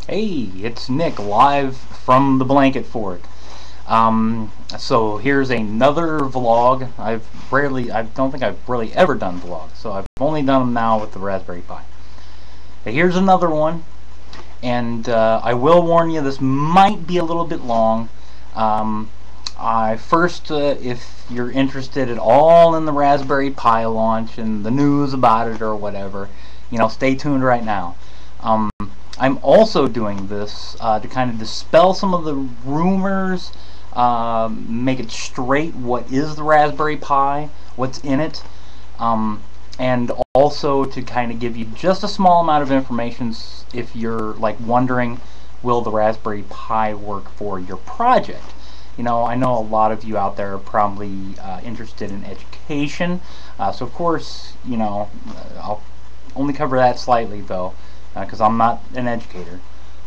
Hey, it's Nick live from the blanket fort. So here's another vlog. I don't think I've really ever done vlogs, so I've only done them now with the Raspberry Pi. But here's another one, and I will warn you, this might be a little bit long. If you're interested at all in the Raspberry Pi launch and the news about it or whatever, stay tuned right now. I'm also doing this to kind of dispel some of the rumors, make it straight what is the Raspberry Pi, what's in it, and also to kind of give you just a small amount of information if you're like wondering, will the Raspberry Pi work for your project? I know a lot of you out there are probably interested in education, so of course, I'll only cover that slightly though, because I'm not an educator,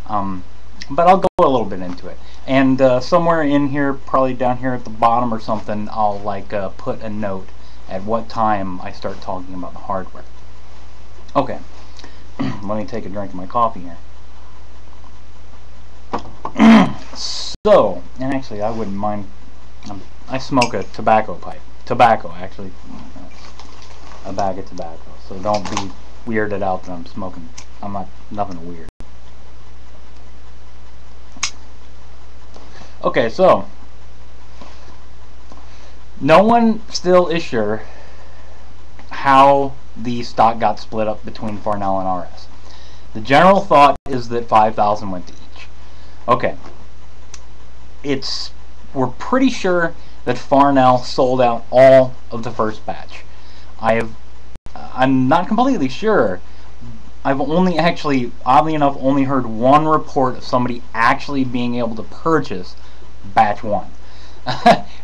but I'll go a little bit into it. And somewhere in here, probably down here at the bottom or something, I'll put a note at what time I start talking about the hardware. Okay, let me take a drink of my coffee here. So, and actually I wouldn't mind, I smoke a tobacco pipe. Tobacco, actually. A bag of tobacco. So don't be weirded out that I'm smoking. I'm not, nothing weird. Okay, so no one still is sure how the stock got split up between Farnell and RS. The general thought is that 5,000 went to each. Okay, we're pretty sure that Farnell sold out all of the first batch. I'm not completely sure. I've only actually, oddly enough, only heard one report of somebody actually being able to purchase batch 1.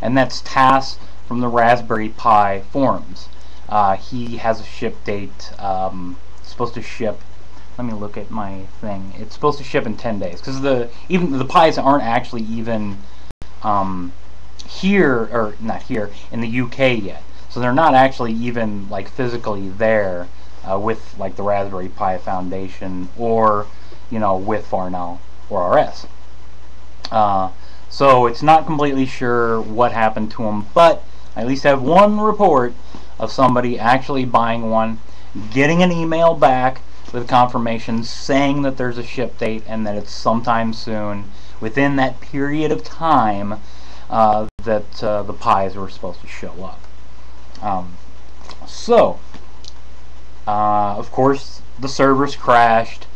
And that's Tass from the Raspberry Pi forums. He has a ship date, supposed to ship, let me look at my thing, it's supposed to ship in 10 days, because even the Pis aren't actually even here, or not here, in the UK yet. So they're not actually even physically there with the Raspberry Pi Foundation or with Farnell or RS. So it's not completely sure what happened to them, but I at least have one report of somebody actually buying one, getting an email back with confirmation saying that there's a ship date and that it's sometime soon, within that period of time that the Pis were supposed to show up. Of course, the servers crashed.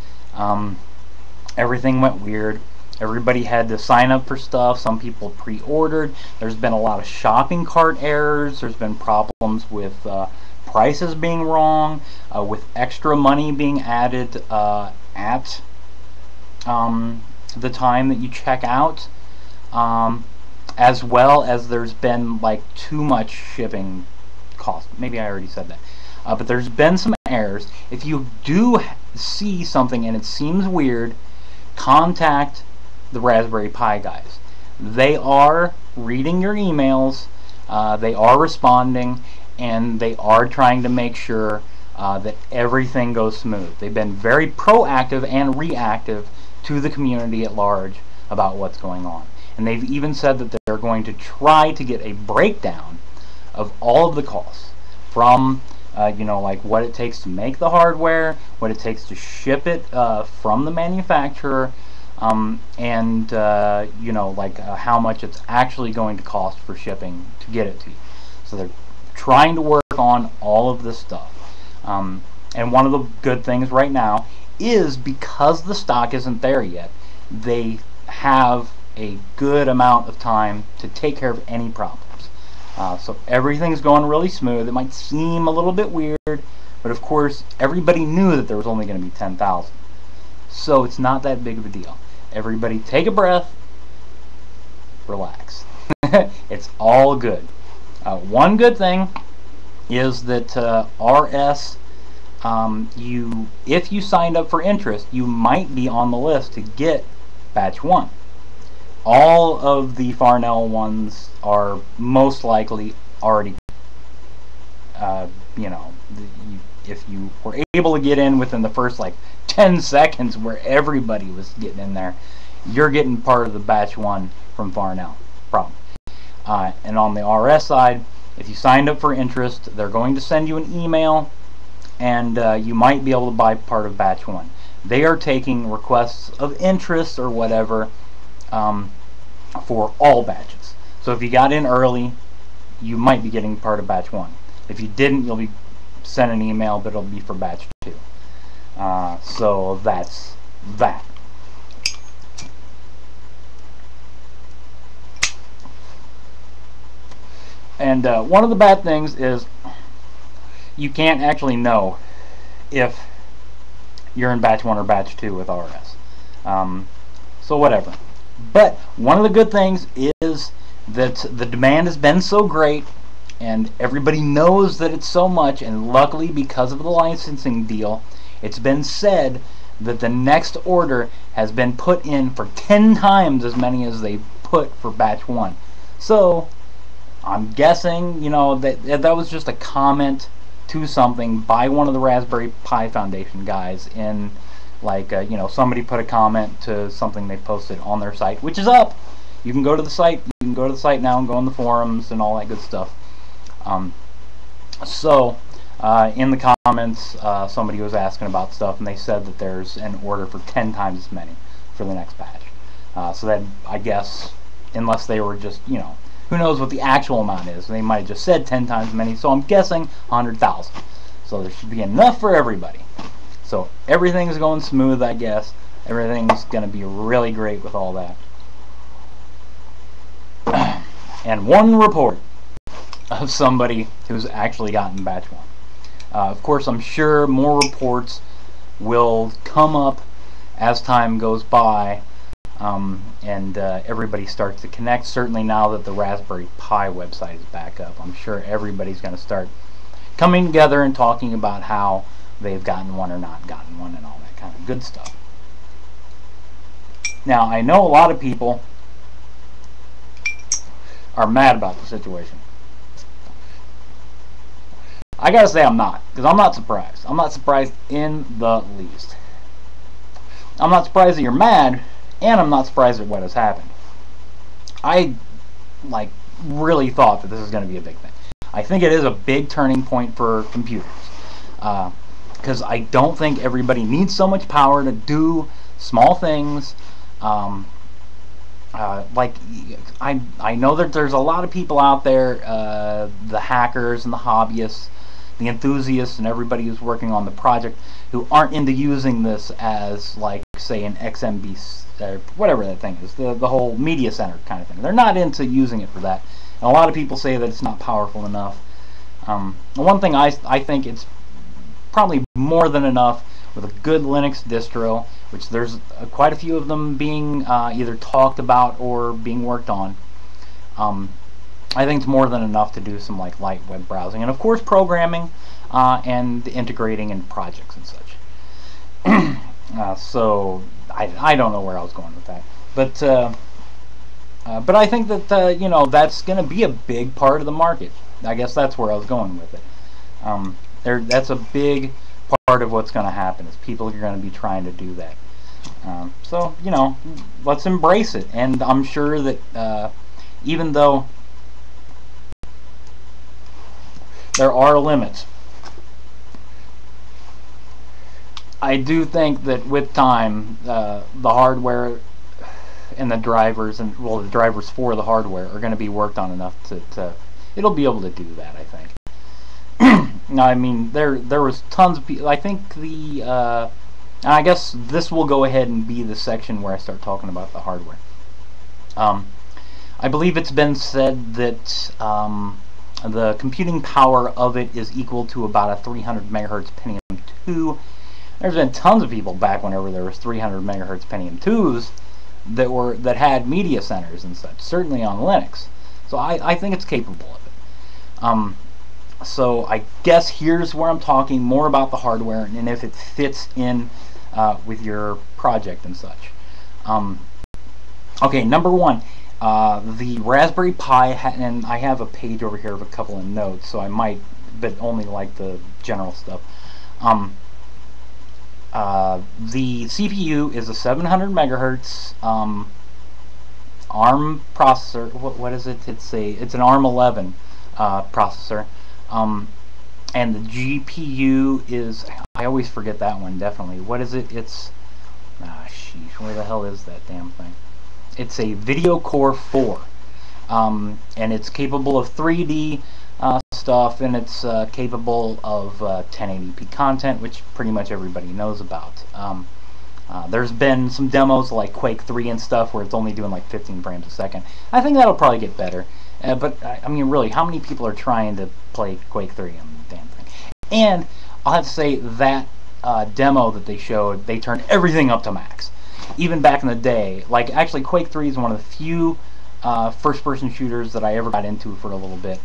Everything went weird. Everybody had to sign up for stuff. Some people pre-ordered. There's been a lot of shopping cart errors. There's been problems with prices being wrong, with extra money being added at the time that you check out, as well as there's been too much shipping cost. Maybe I already said that. But there's been some errors. If you do see something and it seems weird, contact the Raspberry Pi guys. They are reading your emails, they are responding, and they are trying to make sure that everything goes smooth. They've been very proactive and reactive to the community at large about what's going on. And they've even said that they're going to try to get a breakdown of all of the costs, from what it takes to make the hardware, what it takes to ship it from the manufacturer, and how much it's actually going to cost for shipping to get it to you. So they're trying to work on all of this stuff. And one of the good things right now is, because the stock isn't there yet, they have a good amount of time to take care of any problems. So everything's going really smooth. It might seem a little bit weird, but of course everybody knew that there was only going to be 10,000. So it's not that big of a deal. Everybody take a breath, relax. It's all good. One good thing is that RS, if you signed up for interest, you might be on the list to get batch 1. All of the Farnell ones are most likely already, if you were able to get in within the first like 10 seconds where everybody was getting in there, you're getting part of the batch 1 from Farnell. Problem. And on the RS side, if you signed up for interest, they're going to send you an email, and you might be able to buy part of batch 1. They are taking requests of interest or whatever for all batches. So if you got in early, you might be getting part of batch 1. If you didn't, you'll be sent an email, but it'll be for batch 2. So that's that. And one of the bad things is you can't actually know if you're in batch 1 or batch 2 with RS. So whatever. But one of the good things is that the demand has been so great, and everybody knows that it's so much, and luckily because of the licensing deal, it's been said that the next order has been put in for 10 times as many as they put for batch 1. So I'm guessing, you know, that was just a comment to something by one of the Raspberry Pi Foundation guys in, like, you know, somebody put a comment to something they posted on their site, which is up. You can go to the site. You can go to the site now and go on the forums and all that good stuff. In the comments, somebody was asking about stuff, and they said that there's an order for 10 times as many for the next batch. So that, I guess, unless they were just, you know, who knows what the actual amount is. They might have just said 10 times as many, so I'm guessing 100,000. So there should be enough for everybody. So everything's going smooth, I guess. Everything's going to be really great with all that. And one report of somebody who's actually gotten batch 1. Of course, I'm sure more reports will come up as time goes by, and everybody starts to connect. Certainly now that the Raspberry Pi website is back up, I'm sure everybody's going to start coming together and talking about how they've gotten one or not gotten one and all that kind of good stuff. Now, I know a lot of people are mad about the situation. I gotta say I'm not, because I'm not surprised. I'm not surprised in the least. I'm not surprised that you're mad, and I'm not surprised at what has happened. I, like, really thought that this is going to be a big thing. I think it is a big turning point for computers, because I don't think everybody needs so much power to do small things. Like, I know that there's a lot of people out there, the hackers and the hobbyists, the enthusiasts, and everybody who's working on the project who aren't into using this as, like, say, an XMB, whatever that thing is, the whole media center kind of thing. They're not into using it for that. And a lot of people say that it's not powerful enough. One thing I think it's probably more than enough with a good Linux distro, which there's quite a few of them being either talked about or being worked on. I think it's more than enough to do some, like, light web browsing, and of course programming and integrating in projects and such. So I don't know where I was going with that, but I think that you know, that's going to be a big part of the market. I guess that's where I was going with it. That's a big part of what's going to happen, is people are going to be trying to do that. So, you know, let's embrace it. And I'm sure that even though there are limits, I do think that with time, the hardware and the drivers, and, well, the drivers for the hardware are going to be worked on enough to it'll be able to do that, I think. Now, I mean, there was tons of people. I think I guess this will go ahead and be the section where I start talking about the hardware. I believe it's been said that the computing power of it is equal to about a 300 megahertz Pentium 2. There's been tons of people back whenever there was 300 megahertz Pentium 2s that had media centers and such, certainly on Linux. So I think it's capable of it. So I guess here's where I'm talking more about the hardware and if it fits in with your project and such. Okay, number one, the Raspberry Pi, and I have a page over here of a couple of notes, so I might, but only like the general stuff. Um, the CPU is a 700 megahertz ARM processor. What is it? It's an ARM 11 processor. And the GPU is, I always forget that one, definitely. What is it? It's, sheesh, where the hell is that damn thing? It's a Video Core 4. And it's capable of 3D stuff, and it's capable of 1080p content, which pretty much everybody knows about. There's been some demos like Quake 3 and stuff where it's only doing like 15 frames a second. I think that'll probably get better. But I mean, really, how many people are trying to play Quake 3 on the damn thing? And I'll have to say that demo that they showed, they turned everything up to max. Even back in the day, like actually Quake 3 is one of the few first-person shooters that I ever got into for a little bit.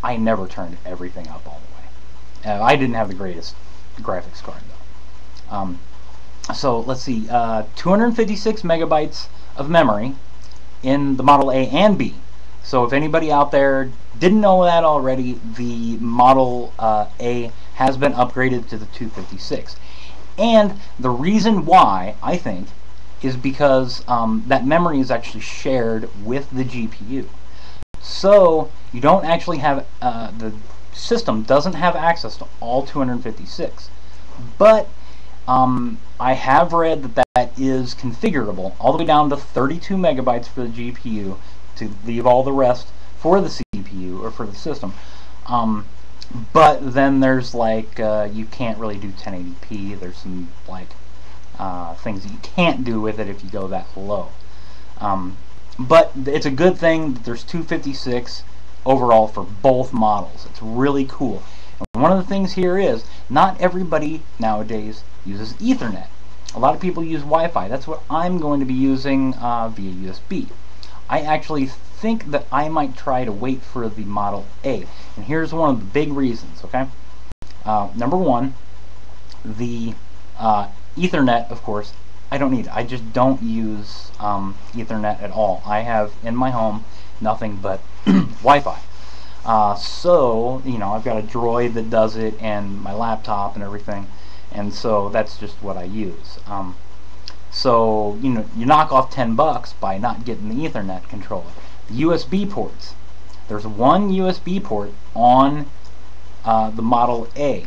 I never turned everything up all the way. I didn't have the greatest graphics card though. So let's see, 256 megabytes of memory in the Model A and B. So if anybody out there didn't know that already, the Model A has been upgraded to the 256. And the reason why, I think, is because that memory is actually shared with the GPU. So you don't actually have, the system doesn't have access to all 256. But I have read that that is configurable all the way down to 32 megabytes for the GPU to leave all the rest for the CPU or for the system. But then there's like, you can't really do 1080p. There's some like things that you can't do with it if you go that low. But it's a good thing that there's 256 overall for both models. It's really cool. And one of the things here is not everybody nowadays uses Ethernet. A lot of people use Wi-Fi. That's what I'm going to be using via USB. I actually think that I might try to wait for the Model A. And here's one of the big reasons, okay? Number one, the Ethernet, of course, I don't need it. I just don't use Ethernet at all. I have in my home nothing but Wi-Fi. So, you know, I've got a Droid that does it and my laptop and everything. And so that's just what I use. So, you know, you knock off $10 by not getting the Ethernet controller. The USB ports. There's one USB port on the Model A.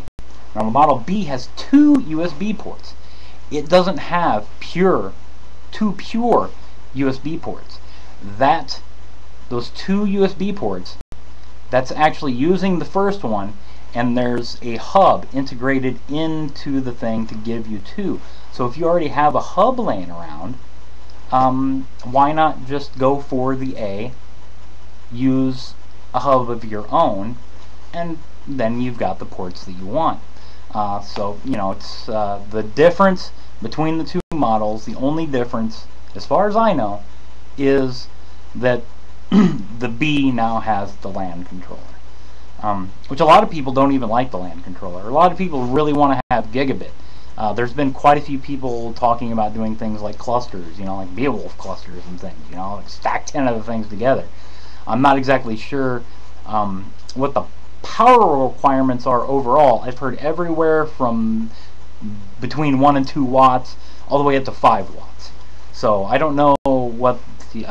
Now the Model B has two USB ports. It doesn't have two pure USB ports. Those two USB ports, that's actually using the first one, and there's a hub integrated into the thing to give you two. So if you already have a hub laying around, why not just go for the A, use a hub of your own, and then you've got the ports that you want. So, you know, it's the difference between the two models, the only difference, as far as I know, is that the B now has the LAN controller. Which a lot of people don't even like the LAN controller. A lot of people really want to have gigabit. There's been quite a few people talking about doing things like clusters, you know, like Beowulf clusters and things, you know, like stack 10 of the things together. I'm not exactly sure what the power requirements are overall. I've heard everywhere from between 1 and 2 watts all the way up to 5 watts. So I don't know what the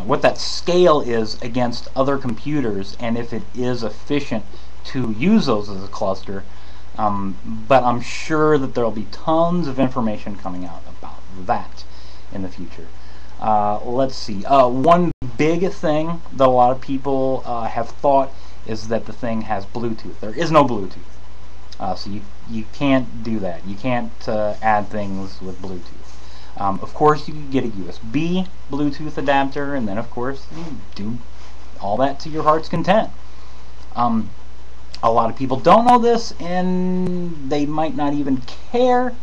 what that scale is against other computers and if it is efficient to use those as a cluster, but I'm sure that there will be tons of information coming out about that in the future. Let's see. One big thing that a lot of people have thought is that the thing has Bluetooth. There is no Bluetooth. So you can't do that. You can't add things with Bluetooth. Of course, you can get a USB Bluetooth adapter, and then of course you do all that to your heart's content. A lot of people don't know this, and they might not even care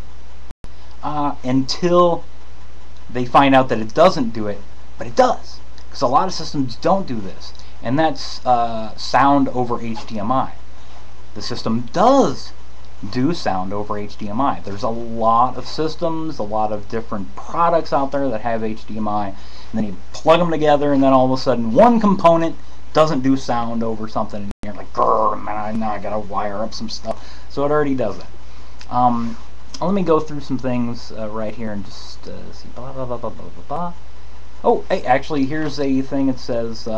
until they find out that it doesn't do it, but it does, because a lot of systems don't do this, and that's sound over HDMI. The system does do sound over HDMI. There's a lot of systems, a lot of different products out there that have HDMI, and then you plug them together, and then all of a sudden one component doesn't do sound over something, and you're like, grrr, man, now I gotta wire up some stuff. So it already does that. Let me go through some things right here and just see. Blah, blah, blah, blah, blah, blah, blah. Oh, hey, actually, here's a thing. It says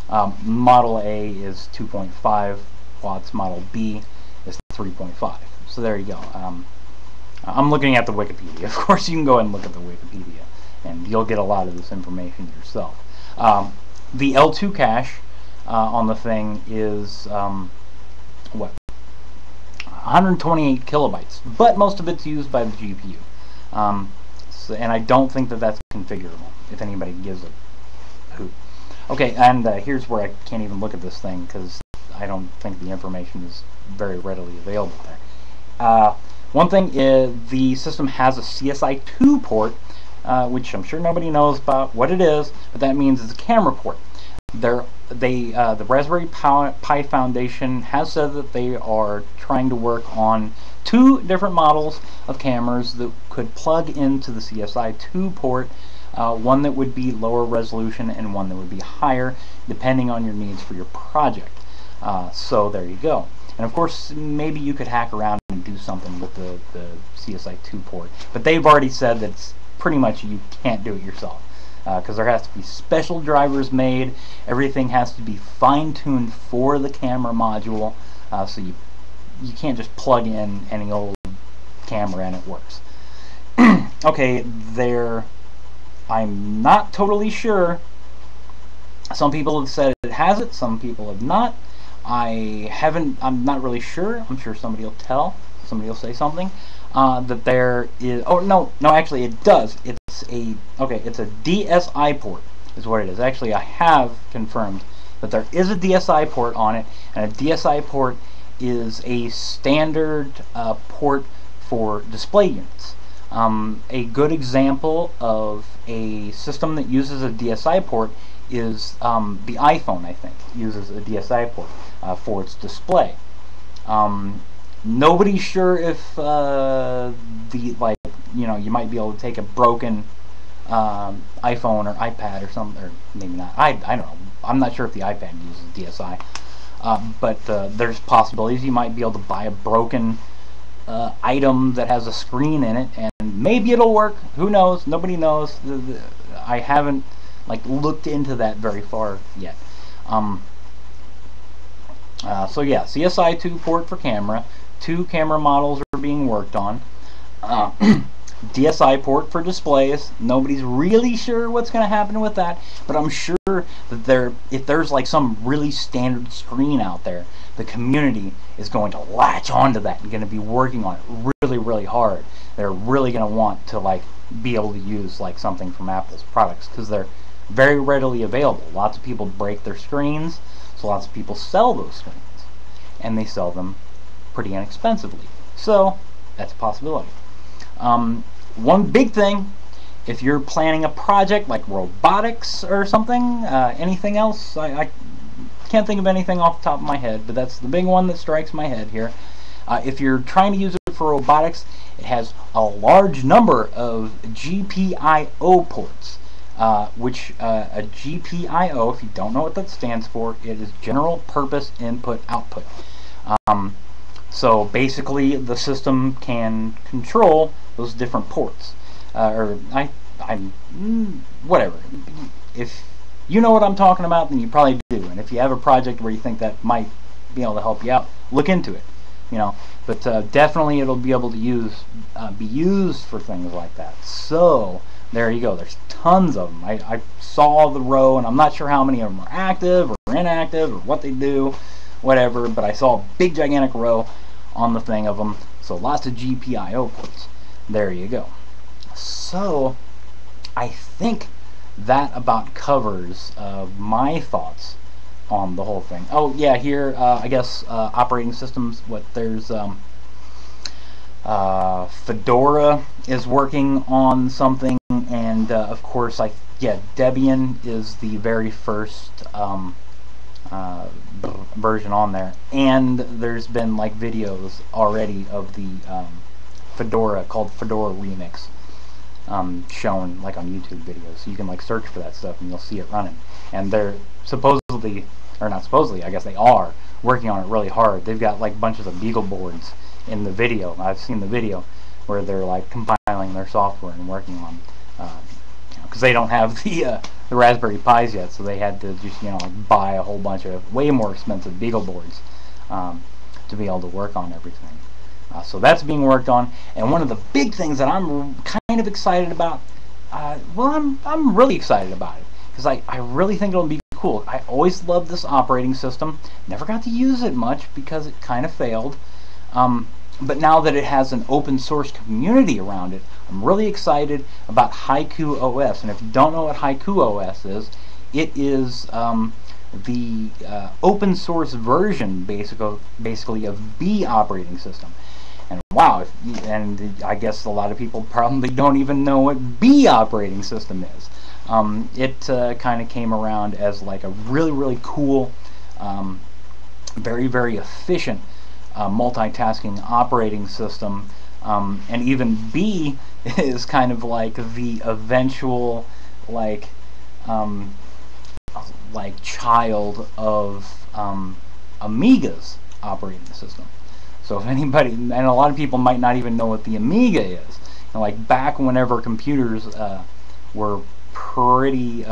Model A is 2.5 watts, Model B is 3.5. So there you go. I'm looking at the Wikipedia. Of course, you can go ahead and look at the Wikipedia, and you'll get a lot of this information yourself. The L2 cache on the thing is what? 128 kilobytes, but most of it's used by the GPU. And I don't think that that's configurable, if anybody gives a hoot. Okay, and here's where I can't even look at this thing because I don't think the information is very readily available there. One thing is the system has a CSI2 port, which I'm sure nobody knows about what it is, but that means it's a camera port. The Raspberry Pi Foundation has said that they are trying to work on 2 different models of cameras that could plug into the CSI2 port, one that would be lower resolution and one that would be higher, depending on your needs for your project. So there you go. And of course, maybe you could hack around and do something with the CSI2 port, but they've already said that it's pretty much you can't do it yourself. Because there has to be special drivers made. Everything has to be fine-tuned for the camera module, so you can't just plug in any old camera and it works. Okay, I'm not totally sure. Some people have said it has it, some people have not. I'm not really sure. I'm sure somebody will tell. Somebody will say something. That there is, oh no, actually it does. It's a DSI port is what it is. Actually, I have confirmed that there is a DSI port on it, and a DSI port is a standard port for display units. A good example of a system that uses a DSI port is the iPhone, I think, uses a DSI port for its display. Nobody's sure if you might be able to take a broken iPhone or iPad or something, or maybe not. I don't know. I'm not sure if the iPad uses DSI, but there's possibilities. You might be able to buy a broken item that has a screen in it, and maybe it'll work. Who knows? Nobody knows. I haven't looked into that very far yet. So yeah, CSI2 port for camera. 2 camera models are being worked on. DSI port for displays. Nobody's really sure what's going to happen with that, but I'm sure that if there's some really standard screen out there, the community is going to latch onto that and going to be working on it really, really hard. They're really going to want to be able to use something from Apple's products because they're very readily available. Lots of people break their screens, so lots of people sell those screens, and they sell them pretty inexpensively. So that's a possibility. One big thing, if you're planning a project like robotics or something, anything else, I can't think of anything off the top of my head, but that's the big one that strikes my head here. If you're trying to use it for robotics, it has a large number of GPIO ports, which a GPIO, if you don't know what that stands for, it is General Purpose Input Output. So basically, the system can control those different ports, whatever. If you know what I'm talking about, then you probably do. And if you have a project where you think that might be able to help you out, look into it. But definitely it'll be able to be used for things like that. So there you go. There's tons of them. I saw the row, and I'm not sure how many of them are active or inactive or what they do, whatever. But I saw a big gigantic row on the thing of them. So lots of GPIO ports. There you go. So I think that about covers my thoughts on the whole thing. Oh yeah, here I guess operating systems. There's Fedora is working on something, and of course Debian is the very first version on there, and there's been videos already of the Fedora called Fedora Remix shown on YouTube videos, so you can search for that stuff and you'll see it running. And they're supposedly supposedly, or not supposedly, I guess they are working on it really hard. They've got like bunches of Beagle boards in the video. I've seen the video where they're like compiling their software and working on, because they don't have the Raspberry Pis yet, so they had to just like buy a whole bunch of way more expensive Beagle boards to be able to work on everything. So that's being worked on, and one of the big things that I'm kind of excited about, well, I'm really excited about it, because I really think it'll be cool. I always loved this operating system, never got to use it much because it kind of failed, but now that it has an open source community around it, I'm really excited about Haiku OS. And if you don't know what Haiku OS is, it is the open source version basically of B operating system. And wow, and I guess a lot of people probably don't even know what B operating system is. It kind of came around as like a really cool, very efficient multitasking operating system, and even B is kind of like the eventual like child of Amiga's operating system. So if anybody, and a lot of people might not even know what the Amiga is, like back whenever computers were pretty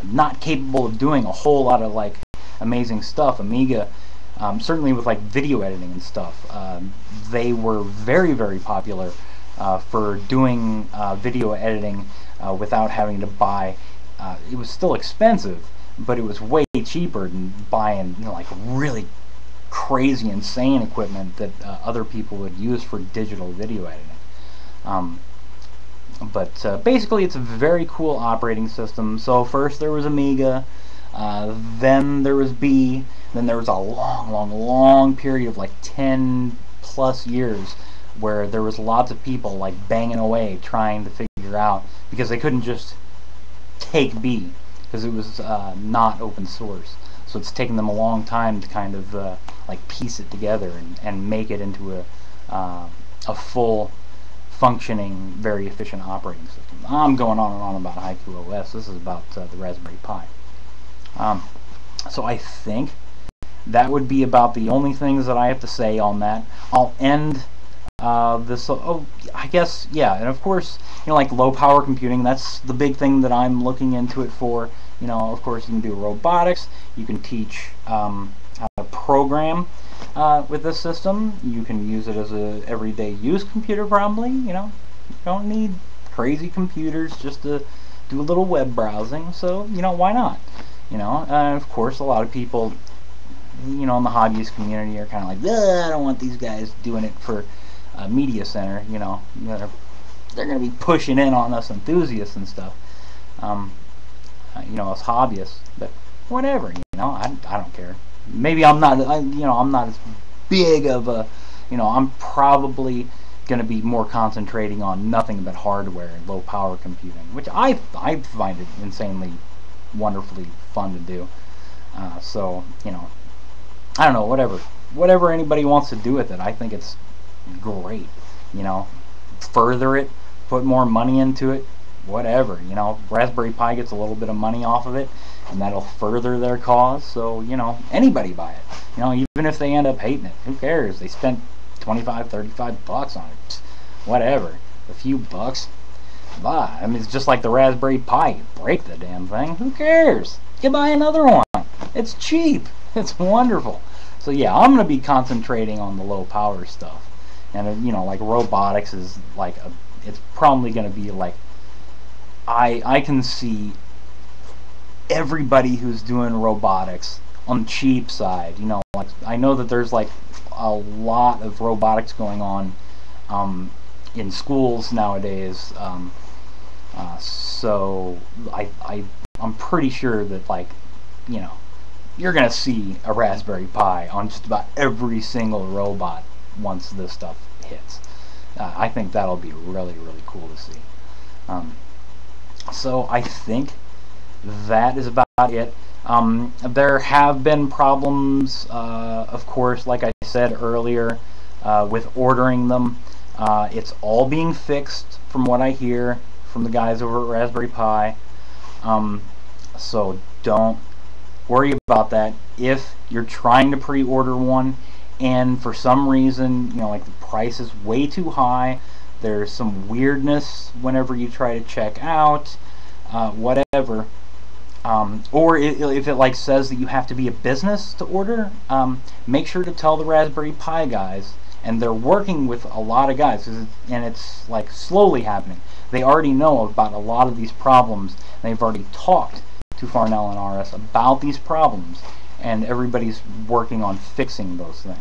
not capable of doing a whole lot of like amazing stuff, Amiga, certainly with like video editing and stuff, they were very popular for doing video editing without having to buy. It was still expensive, but it was way cheaper than buying like really crazy, insane equipment that other people would use for digital video editing. But basically, it's a very cool operating system. So first there was Amiga, then there was B, then there was a long period of like 10+ years where there was lots of people like banging away trying to figure out, because they couldn't just take B because it was not open source. So it's taken them a long time to kind of like piece it together and make it into a full functioning, very efficient operating system. I'm going on and on about Haiku OS. This is about the Raspberry Pi. So I think that would be about the only things that I have to say on that. I'll end this. Oh, I guess, yeah. And of course, like low power computing. That's the big thing that I'm looking into it for. Of course, you can do robotics. You can teach how to program with this system. You can use it as a everyday use computer, probably. You don't need crazy computers just to do a little web browsing. So why not? Of course, a lot of people, in the hobbyist community are kind of like, I don't want these guys doing it for a media center. They're going to be pushing in on us enthusiasts and stuff. Us hobbyists, but whatever. I don't care. Maybe I'm not. I'm not as big of a. I'm probably going to be more concentrating on nothing but hardware and low power computing, which I find it insanely, wonderfully fun to do. So I don't know. Whatever anybody wants to do with it, I think it's great. Further it, put more money into it, whatever. Raspberry Pi gets a little bit of money off of it, and that'll further their cause. So anybody buy it. Even if they end up hating it, who cares? They spent $25-$35 on it. Whatever, a few bucks. Bah, I mean, it's just like the Raspberry Pi. You break the damn thing, who cares? You buy another one. It's cheap. It's wonderful. So yeah, I'm gonna be concentrating on the low power stuff. And like robotics is like it's probably gonna be like, I can see everybody who's doing robotics on the cheap side. Like I know that there's like a lot of robotics going on in schools nowadays. So I'm pretty sure that like you're gonna see a Raspberry Pi on just about every single robot once this stuff hits. I think that'll be really cool to see. So I think that is about it. There have been problems, of course, like I said earlier, with ordering them. It's all being fixed from what I hear from the guys over at Raspberry Pi. So don't worry about that. If you're trying to pre-order one and for some reason, like the price is way too high, there's some weirdness whenever you try to check out, whatever, or if it like says that you have to be a business to order, make sure to tell the Raspberry Pi guys, and they're working with a lot of guys, and it's like slowly happening. They already know about a lot of these problems. They've already talked to Farnell and RS about these problems, and everybody's working on fixing those things.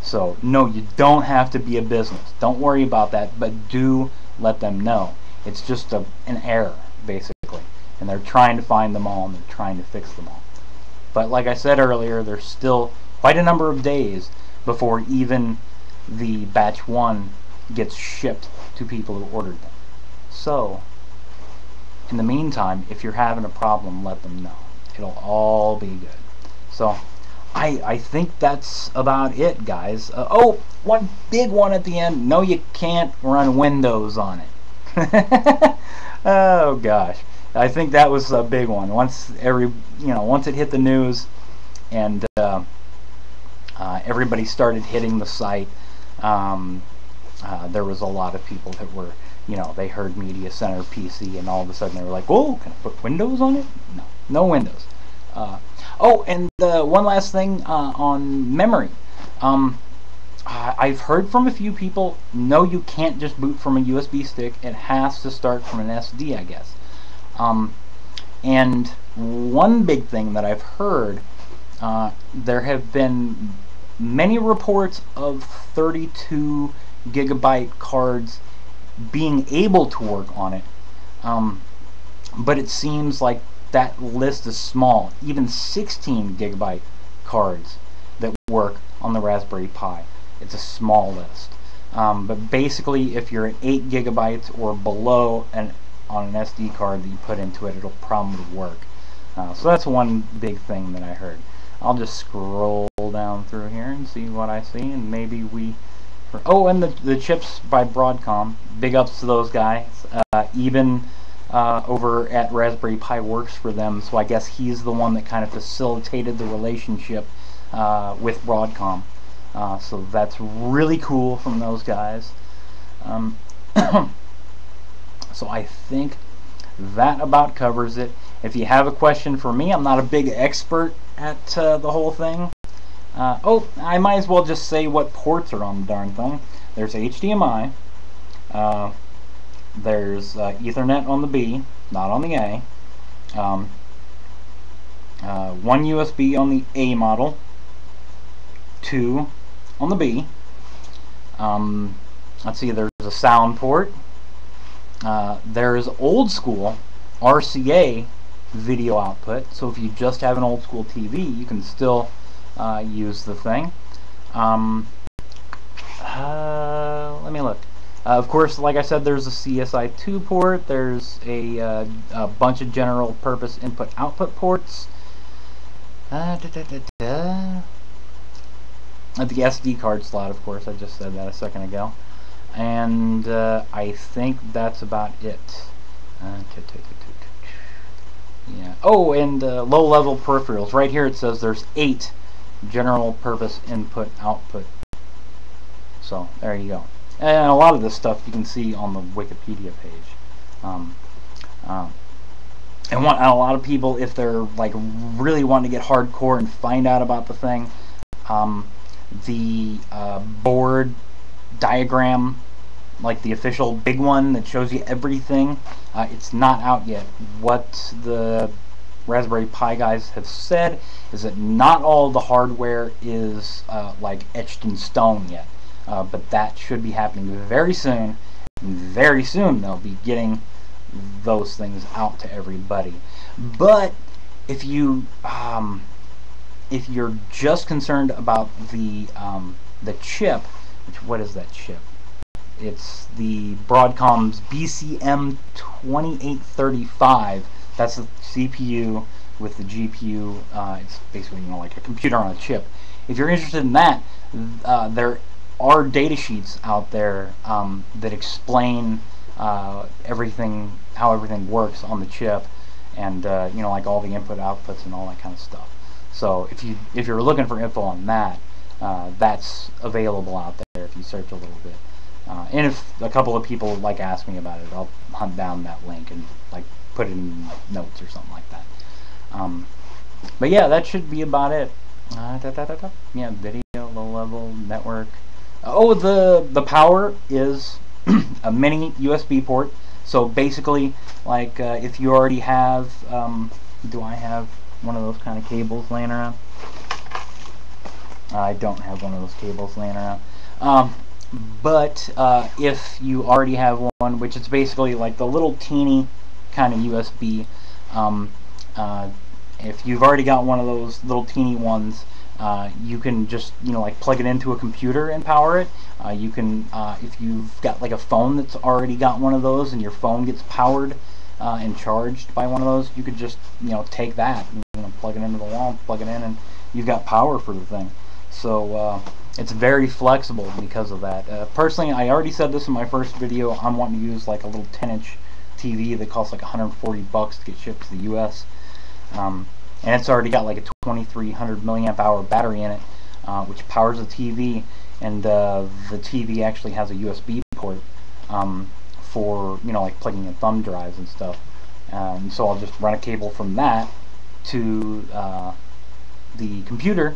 So no, you don't have to be a business. Don't worry about that, but do let them know. It's just an error, basically, and they're trying to find them all, and they're trying to fix them all. But like I said earlier, there's still quite a number of days before even the batch 1 gets shipped to people who ordered them. So in the meantime, if you're having a problem, let them know. It'll all be good. So I think that's about it, guys. Oh, one big one at the end. No, you can't run Windows on it. Oh gosh, I think that was a big one. Once it hit the news, and everybody started hitting the site, there was a lot of people that were, they heard Media Center PC, and all of a sudden they were like, "Oh, can I put Windows on it?" No, no Windows. Oh, and one last thing on memory. I've heard from a few people, no, you can't just boot from a USB stick. It has to start from an SD, I guess. And one big thing that I've heard, there have been many reports of 32 gigabyte cards being able to work on it, but it seems like that list is small. Even 16 gigabyte cards that work on the Raspberry Pi, it's a small list. But basically, if you're at 8 gigabytes or below on an SD card that you put into it, it'll probably work. So that's one big thing that I heard. I'll just scroll down through here and see what I see, and maybe we... Oh, and the chips by Broadcom. Big ups to those guys. Even over at Raspberry Pi works for them, so I guess he's the one that kind of facilitated the relationship with Broadcom. So that's really cool from those guys. So I think that about covers it. If you have a question for me, I'm not a big expert at the whole thing. Oh, I might as well just say what ports are on the darn thing. There's HDMI. There's Ethernet on the B, not on the A. One USB on the A model. 2 on the B. Let's see, there's a sound port. There's old school RCA video output, so if you just have an old school TV, you can still use the thing. Let me look. Of course, like I said, there's a CSI2 port. There's a bunch of general purpose input-output ports. At the SD card slot, of course. I just said that a second ago. And I think that's about it. Yeah. Oh, and low-level peripherals. Right here it says there's 8 general purpose input-output. So there you go. And a lot of this stuff you can see on the Wikipedia page. And a lot of people, if they're like really wanting to get hardcore and find out about the thing, the board diagram, like the official big one that shows you everything, it's not out yet. What the Raspberry Pi guys have said is that not all the hardware is like etched in stone yet. But that should be happening very soon. And very soon they'll be getting those things out to everybody. But if you're just concerned about the chip, what is that chip? It's the Broadcom's BCM2835. That's the CPU with the GPU. It's basically like a computer on a chip. If you're interested in that, there are data sheets out there that explain how everything works on the chip, and you know, like all the input outputs and all that kind of stuff. So if you're looking for info on that, that's available out there if you search a little bit. And if a couple of people like ask me about it, I'll hunt down that link and like put it in like, notes or something like that. But yeah, that should be about it. Yeah, video, low level, network. Oh, the power is a mini USB port. So basically, like if you already have, do I have one of those kind of cables laying around? I don't have one of those cables laying around. But if you already have one, which is basically like the little teeny kind of USB, if you've already got one of those little teeny ones, you can just, you know, like plug it into a computer and power it. You can, if you've got like a phone that's already got one of those and your phone gets powered and charged by one of those, you could just, you know, take that and, you know, plug it into the wall, plug it in, and you've got power for the thing. So it's very flexible because of that. Personally, I already said this in my first video, I'm wanting to use like a little 10-inch TV that costs like $140 to get shipped to the US. And it's already got like a 2300 milliamp hour battery in it, which powers the TV, and the TV actually has a USB port for, you know, like plugging in thumb drives and stuff. So I'll just run a cable from that to the computer,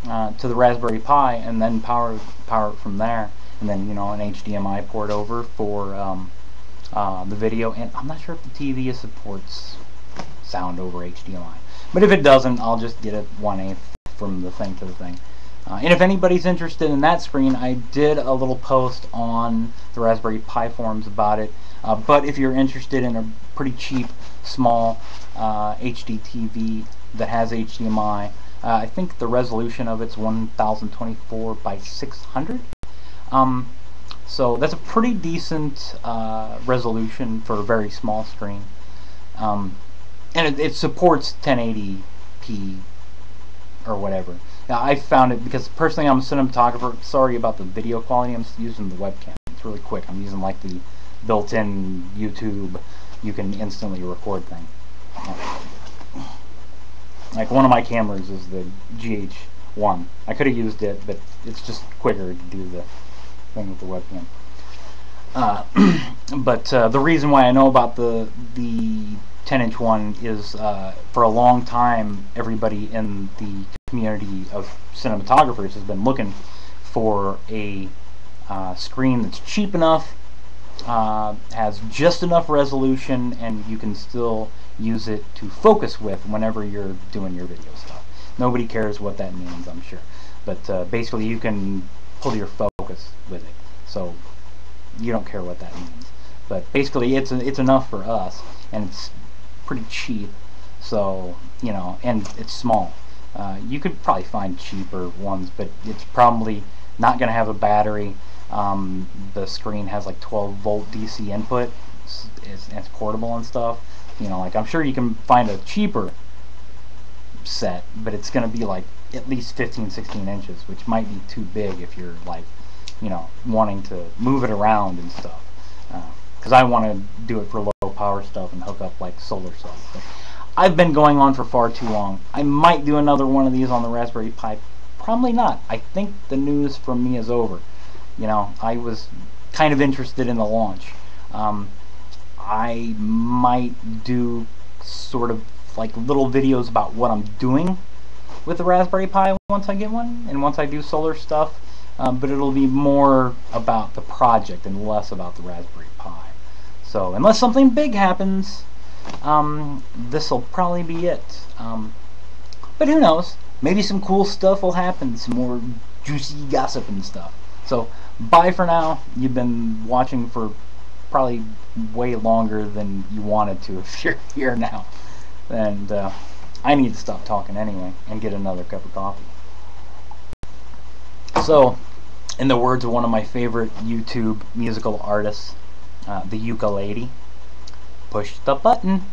to the Raspberry Pi, and then power it from there, and then, you know, an HDMI port over for the video. And I'm not sure if the TV supports sound over HDMI, but if it doesn't, I'll just get it 1/8 from the thing to the thing. And if anybody's interested in that screen, I did a little post on the Raspberry Pi forums about it. But if you're interested in a pretty cheap, small HD TV that has HDMI, I think the resolution of it's 1024 by 600. So that's a pretty decent resolution for a very small screen. And it supports 1080p or whatever. Now, I found it because personally I'm a cinematographer. Sorry about the video quality. I'm using the webcam. It's really quick. I'm using like the built-in YouTube, you can instantly record thing. Like one of my cameras is the GH1. I could have used it, but it's just quicker to do the thing with the webcam. But the reason why I know about the 10-inch one is for a long time everybody in the community of cinematographers has been looking for a screen that's cheap enough, has just enough resolution, and you can still use it to focus with whenever you're doing your video stuff. Nobody cares what that means, I'm sure, but basically you can pull your focus with it, so you don't care what that means. But basically it's enough for us, and it's pretty cheap, so, you know, and it's small. You could probably find cheaper ones, but it's probably not going to have a battery. The screen has like 12-volt DC input. It's portable and stuff. You know, like I'm sure you can find a cheaper set, but it's going to be like at least 15-16 inches, which might be too big if you're like, you know, wanting to move it around and stuff. Because I want to do it for low power stuff and hook up like solar cells. But I've been going on for far too long. I might do another one of these on the Raspberry Pi. Probably not. I think the news from me is over. You know, I was kind of interested in the launch. I might do sort of like little videos about what I'm doing with the Raspberry Pi once I get one, and once I do solar stuff, but it'll be more about the project and less about the Raspberry Pi. So unless something big happens, this'll probably be it. But who knows? Maybe some cool stuff will happen, some more juicy gossip and stuff. So bye for now. You've been watching for probably way longer than you wanted to if you're here now. And I need to stop talking anyway and get another cup of coffee. So, in the words of one of my favorite YouTube musical artists, the ukulele, push the button.